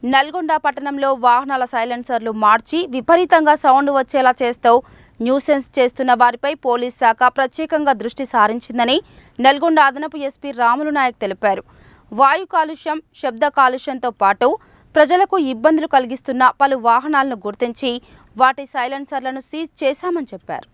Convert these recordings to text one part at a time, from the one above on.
నల్గొండ పట్టణంలో వాహనాల సైలెన్సర్లు మార్చి విపరీతంగా సౌండ్ వచ్చేలా చేస్తూ న్యూసెన్స్ చేస్తున్న వారిపై పోలీస్ శాఖ ప్రత్యేకంగా దృష్టి సారించిందని నల్గొండ అదనపు ఎస్పీ రాములు నాయక్ తెలిపారు. వాయు కాలుష్యం, శబ్ద కాలుష్యంతో పాటు ప్రజలకు ఇబ్బందులు కలిగిస్తున్న పలు వాహనాలను గుర్తించి వాటి సైలెన్సర్లను సీజ్ చేశామని చెప్పారు.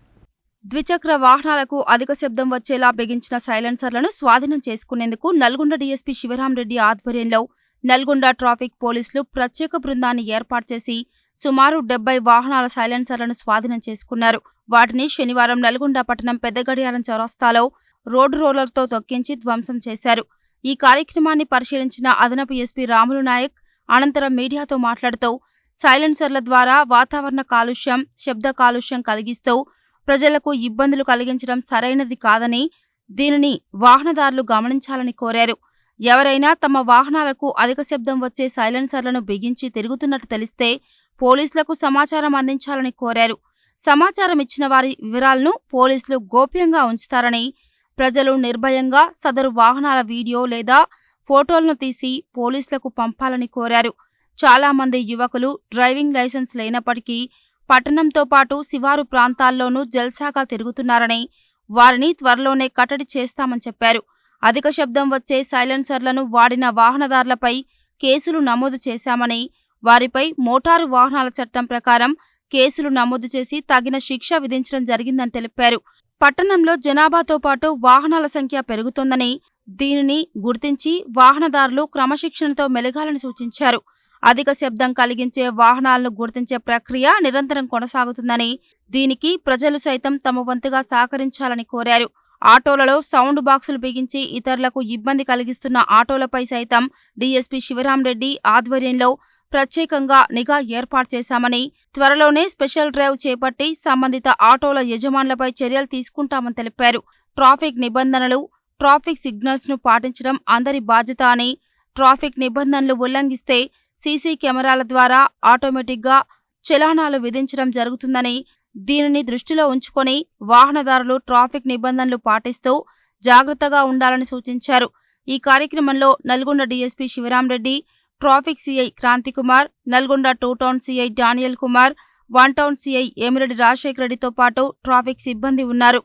ద్విచక్ర వాహనాలకు అధిక శబ్దం వచ్చేలా బిగించిన సైలెన్సర్లను స్వాధీనం చేసుకునేందుకు నల్గొండ డీఎస్పీ శివరాంరెడ్డి ఆధ్వర్యంలో నల్గొండ ట్రాఫిక్ పోలీసులు ప్రత్యేక బృందాన్ని ఏర్పాటు చేసి సుమారు 70 వాహనాల సైలెన్సర్లను స్వాధీనం చేసుకున్నారు. వాటిని శనివారం నల్గొండ పట్టణం పెద్దగడియారం చౌరస్తాలో రోడ్డు రోలర్తో తొక్కించి ధ్వంసం చేశారు. ఈ కార్యక్రమాన్ని పరిశీలించిన అదనపు ఎస్పీ రాములు నాయక్ అనంతరం మీడియాతో మాట్లాడుతూ సైలెన్సర్ల ద్వారా వాతావరణ కాలుష్యం, శబ్ద కాలుష్యం కలిగిస్తూ ప్రజలకు ఇబ్బందులు కలిగించడం సరైనది కాదని, దీనిని వాహనదారులు గమనించాలని కోరారు. ఎవరైనా తమ వాహనాలకు అధిక శబ్దం వచ్చే సైలెన్సర్లను బిగించి తిరుగుతున్నట్టు తెలిస్తే పోలీసులకు సమాచారం అందించాలని కోరారు. సమాచారం ఇచ్చిన వారి వివరాలను పోలీసులు గోప్యంగా ఉంచుతారని, ప్రజలు నిర్భయంగా సదరు వాహనాల వీడియో లేదా ఫోటోలను తీసి పోలీసులకు పంపాలని కోరారు. చాలా మంది యువకులు డ్రైవింగ్ లైసెన్స్ లేనప్పటికీ పట్టణంతో పాటు శివారు ప్రాంతాల్లోనూ జల్సాగా తిరుగుతున్నారని, వారిని త్వరలోనే కట్టడి చేస్తామని చెప్పారు. అధిక శబ్దం వచ్చే సైలెన్సర్లను వాడిన వాహనదారులపై కేసులు నమోదు చేశామని, వారిపై మోటారు వాహనాల చట్టం ప్రకారం కేసులు నమోదు చేసి తగిన శిక్ష విధించడం జరిగిందని తెలిపారు. పట్టణంలో జనాభాతో పాటు వాహనాల సంఖ్య పెరుగుతోందని, దీనిని గుర్తించి వాహనదారులు క్రమశిక్షణతో మెలగాలని సూచించారు. అధిక శబ్దం కలిగించే వాహనాలను గుర్తించే ప్రక్రియ నిరంతరం కొనసాగుతుందని, దీనికి ప్రజలు సైతం తమ వంతుగా సహకరించాలని కోరారు. ఆటోలలో సౌండ్ బాక్సులు బిగించి ఇతరులకు ఇబ్బంది కలిగిస్తున్న ఆటోలపై సైతం డీఎస్పీ శివరాంరెడ్డి ఆధ్వర్యంలో ప్రత్యేకంగా నిఘా ఏర్పాటు చేశామని, త్వరలోనే స్పెషల్ డ్రైవ్ చేపట్టి సంబంధిత ఆటోల యజమానులపై చర్యలు తీసుకుంటామని తెలిపారు. ట్రాఫిక్ నిబంధనలు, ట్రాఫిక్ సిగ్నల్స్ను పాటించడం అందరి బాధ్యత అని, ట్రాఫిక్ నిబంధనలు ఉల్లంఘిస్తే సీసీ కెమెరాల ద్వారా ఆటోమేటిక్గా చలానాలు విధించడం జరుగుతుందని, దీనిని దృష్టిలో ఉంచుకొని వాహనదారులు ట్రాఫిక్ నిబంధనలు పాటిస్తూ జాగ్రత్తగా ఉండాలని సూచించారు. ఈ కార్యక్రమంలో Nalgonda DSP Sivaram Reddy, traffic CI Kranthi Kumar, Nalgonda 2 town CI Daniel Kumar, 1 town CI Emireddy Rajasekhara రెడ్డితో పాటు ట్రాఫిక్ సిబ్బంది ఉన్నారు.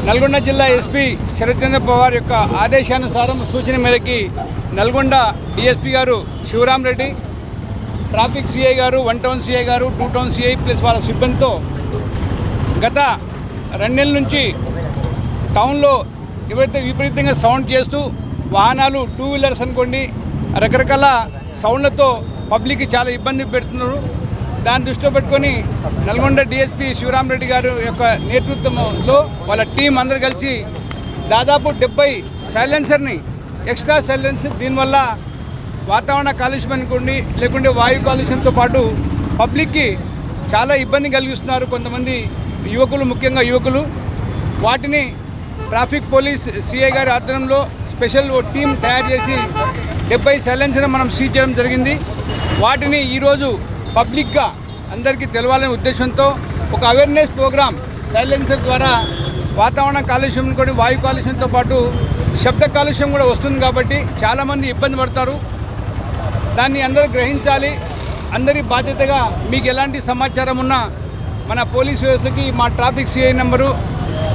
నల్గొండ జిల్లా ఎస్పీ శరత్చంద్ర పవార్ యొక్క ఆదేశానుసారం సూచన మేరకి నల్గొండ డిఎస్పీ గారు శివరాంరెడ్డి, ట్రాఫిక్ సిఐ గారు, 1 టౌన్ సిఐ గారు, 2 టౌన్ సిఐ ప్లస్ వాళ్ళ సిబ్బందితో గత 2 నెలల నుంచి టౌన్లో ఎవరైతే విపరీతంగా సౌండ్ చేస్తూ వాహనాలు 2 వీలర్స్ అనుకోండి రకరకాల సౌండ్లతో పబ్లిక్కి చాలా ఇబ్బంది పెడుతున్నారు. దాన్ని దృష్టిలో పెట్టుకొని నల్గొండ డిఎస్పీ శివరాంరెడ్డి గారు యొక్క నేతృత్వంలో వాళ్ళ టీం అందరు కలిసి దాదాపు 70 సైలెన్సర్ని ఎక్స్ట్రా సైలెన్సర్, దీనివల్ల వాతావరణ కాలుష్యం అనుకోండి లేకుంటే వాయు కాలుష్యంతో పాటు పబ్లిక్కి చాలా ఇబ్బంది కలిగిస్తున్నారు కొంతమంది యువకులు, ముఖ్యంగా యువకులు. వాటిని ట్రాఫిక్ పోలీస్ సిఐ గారి ఆధ్వర్యంలో స్పెషల్ టీం తయారు చేసి 70 సైలెన్సర్ మనం సీజ్ చేయడం జరిగింది. వాటిని ఈరోజు పబ్లిక్గా అందరికీ తెలవాలనే ఉద్దేశంతో ఒక అవేర్నెస్ ప్రోగ్రామ్ సైలెన్సర్ ద్వారా వాతావరణ కాలుష్యం కూడా వాయు కాలుష్యంతో పాటు శబ్ద కాలుష్యం కూడా వస్తుంది కాబట్టి చాలామంది ఇబ్బంది పడతారు. దాన్ని అందరూ గ్రహించాలి. అందరి బాధ్యతగా మీకు ఎలాంటి సమాచారం ఉన్నా మన పోలీస్ వ్యవస్థకి మా traffic CI number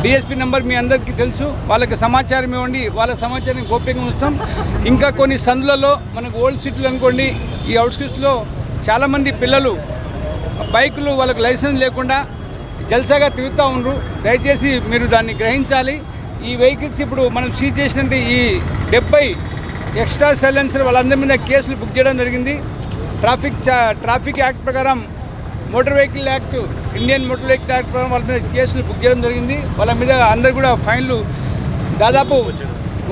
DSP number మీ అందరికీ తెలుసు. వాళ్ళకి సమాచారం ఇవ్వండి. వాళ్ళ సమాచారాన్ని గోప్యంగా ఉంచుతాం. ఇంకా కొన్ని సందులలో మనకు ఓల్డ్ సిటీలు అనుకోండి, ఈ అవుట్స్కట్స్లో చాలామంది పిల్లలు బైకులు వాళ్ళకి లైసెన్స్ లేకుండా జల్సాగా తిరుగుతూ ఉండరు. దయచేసి మీరు దాన్ని గ్రహించాలి. ఈ వెహికల్స్ ఇప్పుడు మనం సీజ్ చేసినట్టు ఈ 70 ఎక్స్ట్రా సైలెన్సర్ వాళ్ళందరి మీద కేసులు బుక్ చేయడం జరిగింది. ట్రాఫిక్ యాక్ట్ ప్రకారం motor vehicle act, Indian motor vehicle act ప్రకారం వాళ్ళ మీద కేసులు బుక్ చేయడం జరిగింది. వాళ్ళ మీద అందరు కూడా ఫైన్లు దాదాపు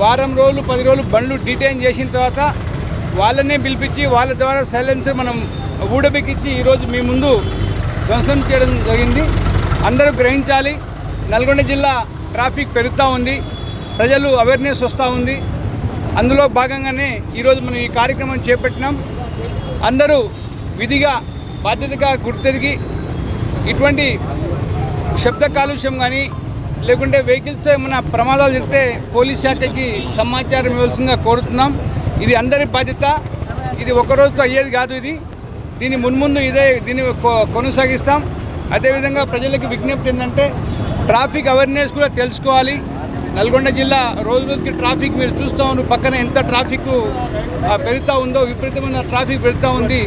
వారం రోజులు 10 రోజులు బండ్లు డిటైన్ చేసిన తర్వాత వాళ్ళనే పిలిపించి వాళ్ళ ద్వారా సైలెన్సర్ మనం ఊడబెక్కించి ఈరోజు మీ ముందు ధ్వంసం చేయడం జరిగింది. అందరూ గ్రహించాలి. నల్గొండ జిల్లా ట్రాఫిక్ పెరుగుతూ ఉంది. ప్రజలు అవేర్నెస్ వస్తూ ఉంది. అందులో భాగంగానే ఈరోజు మనం ఈ కార్యక్రమం చేపట్టినాం. అందరూ విధిగా బాధ్యతగా గుర్తెరిగి ఇటువంటి శబ్ద కాలుష్యం కానీ లేకుంటే వెహికల్స్తో ఏమైనా ప్రమాదాలు జరిగితే పోలీస్ శాఖకి సమాచారం ఇవ్వాల్సిందిగా కోరుతున్నాం. ఇది అందరి బాధ్యత. ఇది ఒకరోజుతో అయ్యేది కాదు. దీన్ని మున్ముందు దీన్ని కొనసాగిస్తాం. అదేవిధంగా ప్రజలకు విజ్ఞప్తి ఏంటంటే ట్రాఫిక్ అవేర్నెస్ కూడా తెలుసుకోవాలి. నల్గొండ జిల్లా రోజు రోజుకి ట్రాఫిక్ మీరు చూస్తూ ఉన్నారు. పక్కన ఎంత ట్రాఫిక్ పెరుగుతూ ఉందో, విపరీతమైన ట్రాఫిక్ పెరుగుతూ ఉంది.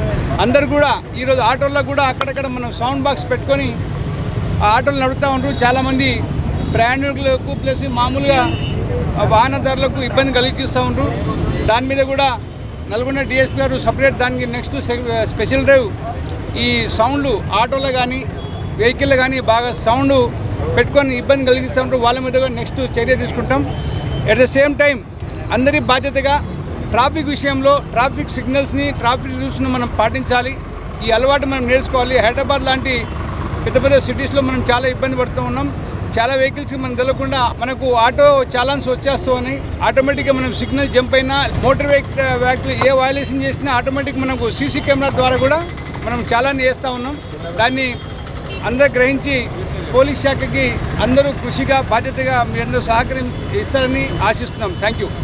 అందరు కూడా ఈరోజు ఆటోల్లో కూడా అక్కడక్కడ మనం సౌండ్ బాక్స్ పెట్టుకొని ఆ ఆటోలు నడుపుతూ ఉంటారు. చాలామంది ప్రయాణికులకు ప్లస్ మామూలుగా వాహనదారులకు ఇబ్బంది కలిగిస్తూ ఉంటారు. దాని మీద కూడా నల్గొండ డిఎస్పీ గారు సపరేట్ దానికి నెక్స్ట్ స్పెషల్ డ్రైవ్ ఈ సౌండ్లు ఆటోలో కానీ వెహికల్లో కానీ బాగా సౌండ్ పెట్టుకొని ఇబ్బంది కలిగిస్తూ ఉంటారు. వాళ్ళ మీద కూడా నెక్స్ట్ చర్య తీసుకుంటాం. ఎట్ ద సేమ్ టైం అందరి బాధ్యతగా ట్రాఫిక్ విషయంలో ట్రాఫిక్ సిగ్నల్స్ని, ట్రాఫిక్ రూల్స్ని మనం పాటించాలి. ఈ అలవాటు మనం నేర్చుకోవాలి. హైదరాబాద్ లాంటి పెద్ద పెద్ద సిటీస్లో మనం చాలా ఇబ్బంది పడుతూ ఉన్నాం. చాలా వెహికల్స్కి మనం తెలియకుండా మనకు ఆటో చాలాన్స్ వచ్చేస్తూ ఉన్నాయి. ఆటోమేటిక్గా మనం సిగ్నల్ జంప్ అయినా మోటార్ వెహికల్ ఏ వయలేషన్ చేసినా ఆటోమేటిక్ మనకు సీసీ కెమెరా ద్వారా కూడా మనం చాలాన్ని వేస్తూ ఉన్నాం. దాన్ని అందరూ గ్రహించి పోలీస్ శాఖకి అందరూ కృషిగా బాధ్యతగా మీరందరూ సహకరిస్తారని ఆశిస్తున్నాం. Thank you.